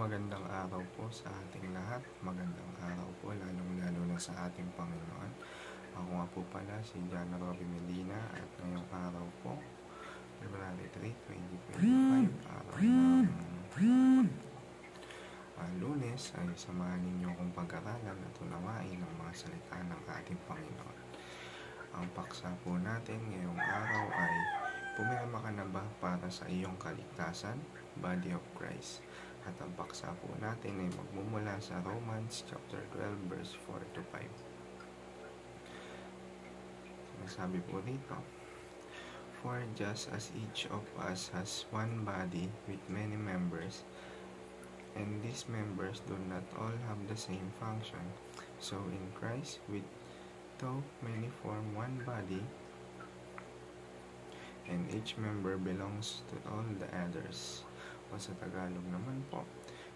Magandang araw po sa ating lahat. Magandang araw po lalong-lalo na sa ating Panginoon. Ako nga po pala si John Robby Medina at ngayong araw po, February 3, 2025, araw ng Lunes, ay samahan ninyo akong pag-aralan at unawain ang mga salita ng ating Panginoon. Ang paksa po natin ngayong araw ay pumirma ka na ba para sa iyong kaligtasan? Body of Christ. At ang paksa po natin ay magmumula sa Romans chapter 12 verse 4 to 5. Sinasabi po dito, for just as each of us has one body with many members, and these members do not all have the same function, so in Christ, with though many form one body, and each member belongs to all the others. O sa Tagalog naman po,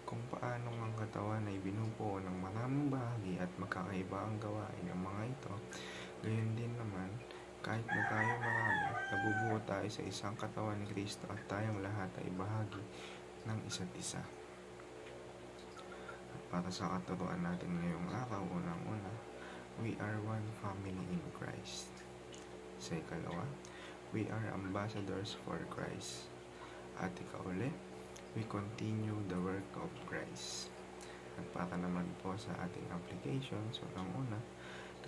kung paano ang katawan ay binubuo ng maraming bahagi at magkakaiba ang gawain ng mga ito, gayon din naman, kahit na tayo marami, nabubuo tayo sa isang katawan ni Kristo at tayong lahat ay bahagi ng isa't isa. At para sa katuruan natin ngayong araw, unang-una, we are one family in Christ. Sa ikalawa, we are ambassadors for Christ. At ikauli, we continue the work of Christ. At para naman po sa ating applications, unang-una,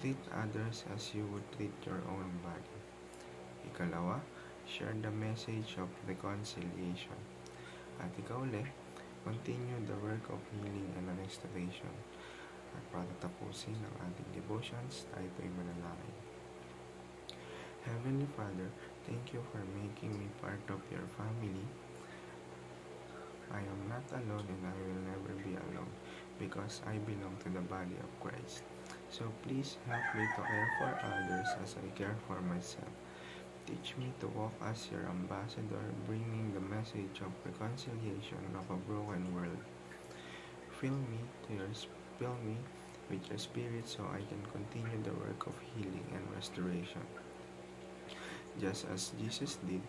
treat others as you would treat your own body. Ikalawa, share the message of reconciliation. At ikauli, continue the work of healing and restoration. At para tapusin ang ating devotions, tayo po'y manalangin. Heavenly Father, thank you for making me part of your family. I am not alone and I will never be alone because I belong to the body of Christ. So please help me to care for others as I care for myself. Teach me to walk as your ambassador, bringing the message of reconciliation of a broken world. Fill me with your spirit so I can continue the work of healing and restoration. Just as Jesus did,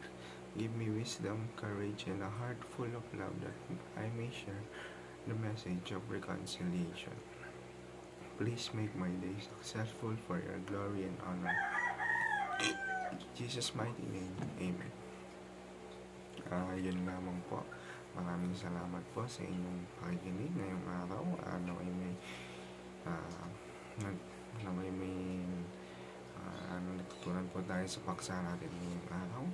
give me wisdom, courage, and a heart full of love that I may share the message of reconciliation. Please make my day successful for your glory and honor. In Jesus' mighty name, Amen. Yun lamang po. Maraming salamat po sa inyong pakikinig ngayong araw. Natutunan po tayo sa paksa natin ngayong araw.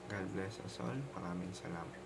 God bless us all. Maraming salamat.